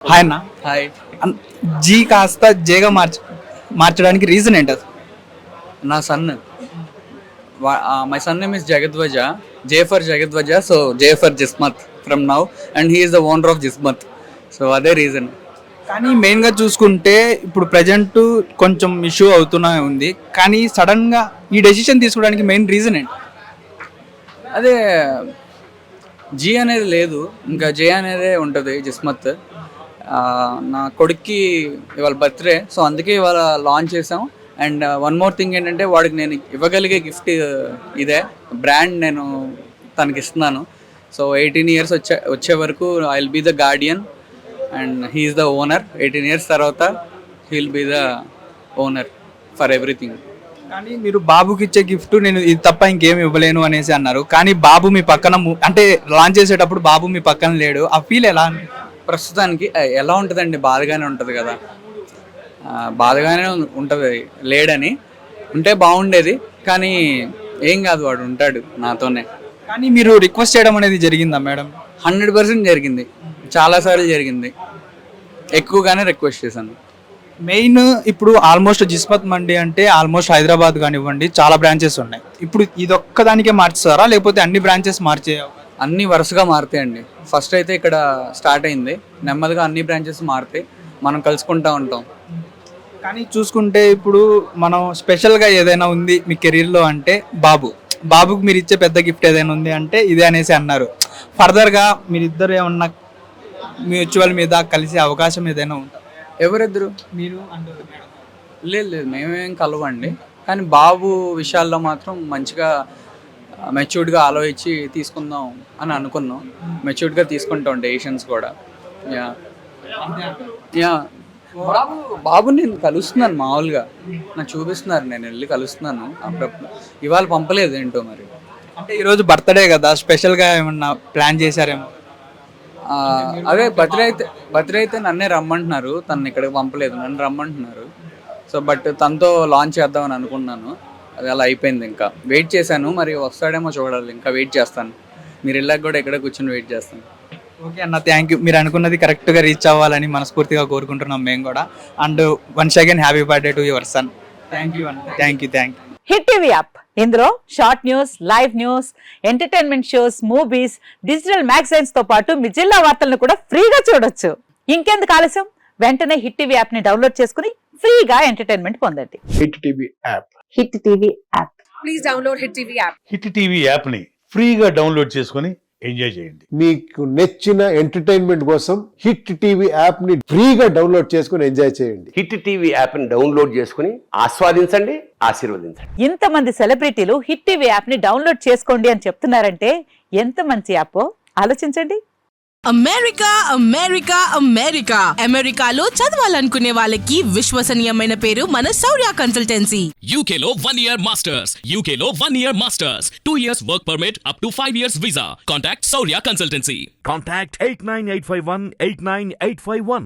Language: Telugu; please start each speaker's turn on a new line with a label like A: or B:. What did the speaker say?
A: హాయ్ అన్న.
B: హాయ్.
A: జీ కాస్త జేగా మార్చడానికి రీజన్ ఏంటి అసలు?
B: నా son my son name is జగద్వజ. J for జగద్వజ, so J for Jismat from now, and he is the owner of Jismat. So అదే రీజన్.
A: కానీ మెయిన్గా చూసుకుంటే ఇప్పుడు ప్రజెంట్ కొంచెం ఇష్యూ అవుతూనే ఉంది, కానీ సడన్గా ఈ డెసిషన్ తీసుకోవడానికి మెయిన్ రీజన్ ఏంటి?
B: అదే జీ అనేది లేదు, ఇంకా జే అనేదే ఉంటుంది జిస్మత్. నా కొడుక్కి ఇవాళ బర్త్డే, సో అందుకే ఇవాళ లాంచ్ చేసాం. అండ్ వన్ మోర్ థింగ్ ఏంటంటే, వాడికి నేను ఇవ్వగలిగే గిఫ్ట్ ఇదే బ్రాండ్ నేను తనకి ఇస్తున్నాను. సో 18 years వచ్చే వరకు I will be the guardian and he is the owner. 18 years తర్వాత he will be the owner for everything.
A: కానీ మీరు బాబుకి ఇచ్చే గిఫ్ట్ నేను ఇది తప్ప ఇంకేం ఇవ్వలేను అనేసి అన్నారు, కానీ బాబు మీ పక్కన అంటే లాంచ్ చేసేటప్పుడు బాబు మీ పక్కన లేడు, ఆ ఫీల్ ఎలా?
B: ప్రస్తుతానికి ఎలా ఉంటుందండి, బాధగానే ఉంటుంది కదా, బాధగానే ఉంటుంది లేడని. ఉంటే బాగుండేది, కానీ ఏం కాదు, వాడు ఉంటాడు నాతోనే.
A: కానీ మీరు రిక్వెస్ట్ చేయడం అనేది జరిగిందా మేడం?
B: 100% జరిగింది, చాలాసార్లు జరిగింది, ఎక్కువగానే రిక్వెస్ట్ చేశాను.
A: మెయిన్ ఇప్పుడు ఆల్మోస్ట్ జిస్మత్ మండి అంటే ఆల్మోస్ట్ హైదరాబాద్ కానివ్వండి చాలా బ్రాంచెస్ ఉన్నాయి. ఇప్పుడు ఇదొక్కదానికే మార్చుతారా, లేకపోతే అన్ని బ్రాంచెస్ మార్చే?
B: అన్నీ వరుసగా మారుతాయండి. ఫస్ట్ అయితే ఇక్కడ స్టార్ట్ అయింది, నెమ్మదిగా అన్ని బ్రాంచెస్ మారుతాయి, మనం కలుసుకుంటూ ఉంటాం.
A: కానీ చూసుకుంటే ఇప్పుడు మనం స్పెషల్గా ఏదైనా ఉంది మీ కెరీర్లో అంటే బాబుకి మీరు ఇచ్చే పెద్ద గిఫ్ట్ ఏదైనా ఉంది అంటే ఇదే అనేసి అన్నారు. ఫర్దర్గా మీరిద్దరు ఏమన్నా మ్యూచువల్ మీద కలిసే అవకాశం ఏదైనా ఉందా?
B: ఎవరిద్దరు?
A: మీరు
B: లేదు, మేమేం కలవండి, కానీ బాబు విషయాల్లో మాత్రం మంచిగా మెచ్యూర్డ్గా ఆలోచించి తీసుకుందాం అని అనుకున్నాం. మెచ్యూర్డ్గా తీసుకుంటాం డెసిషన్స్ కూడా. యా బాబు నేను కలుస్తున్నాను, మామూలుగా నాకు చూపిస్తున్నారు, నేను వెళ్ళి కలుస్తున్నాను అప్పుడప్పుడు. ఇవాళ పంపలేదు ఏంటో మరి.
A: అంటే ఈరోజు బర్త్డే కదా, స్పెషల్గా ఏమన్నా ప్లాన్ చేశారేమో?
B: అదే బర్త్డే అయితే నన్నే రమ్మంటున్నారు, తను ఇక్కడికి పంపలేదు, నన్ను రమ్మంటున్నారు. సో బట్ తనతో లాంచ్ చేద్దామని అనుకున్నాను, అది అలా అయిపోయింది. ఇంకా వెయిట్ చేశాను, మరి వస్తాడేమో చూడాలి, ఇంకా వెయిట్ చేస్తాను. మీరు వెళ్ళాక కూడా ఇక్కడ కూర్చొని వెయిట్ చేస్తాను.
A: ఓకే అన్న, థ్యాంక్ యూ. మీరు అనుకున్నది కరెక్ట్గా రీచ్ అవ్వాలని మనస్ఫూర్తిగా కోరుకుంటున్నాం మేము కూడా. And once again happy birthday to your son. Thank you అన్న, thank you.
C: Hit TV app, ఇందులో short news, live news, entertainment shows, movies, digital magazines తో పాటు మీ జిల్లా వార్తలను కూడా ఫ్రీగా చూడొచ్చు. ఇంకెందుకు ఆలస్యం, వెంటనే హిట్ టీవీ యాప్ ని డౌన్లోడ్ చేసుకుని ఫ్రీగా ఎంటర్టైన్మెంట్ పొందండి.
D: Hit TV app.
C: Hit TV app.
E: Please download hit TV app.
F: Hit TV app ని ఫ్రీగా డౌన్లోడ్ చేసుకుని ఎంజాయ్ చేయండి.
D: మీకు నచ్చిన ఎంటర్టైన్మెంట్ కోసం హిట్ టీవీ యాప్ ని ఫ్రీగా డౌన్లోడ్ చేసుకుని ఎంజాయ్ చేయండి.
G: హిట్ టీవీ యాప్ ని డౌన్లోడ్ చేసుకుని ఆస్వాదించండి, ఆశీర్వదించండి.
C: ఇంతమంది సెలబ్రిటీలు హిట్ టీవీ యాప్ ని డౌన్లోడ్ చేసుకోండి అని చెప్తున్నారంటే ఎంత మంచి యాప్ ఆలోచించండి.
E: అమెరికా అమెరికా అమెరికా అమెరికాలో చదవాలనుకునే వాళ్ళకి విశ్వసనీయమైన పేరు మన శౌర్య కన్సల్టెన్సీ.
H: UK లో 1 year masters, UK లో 1 year masters, 2 years work permit up to 5 years visa. Contact Saurya Consultancy.
I: Contact 89851 89851.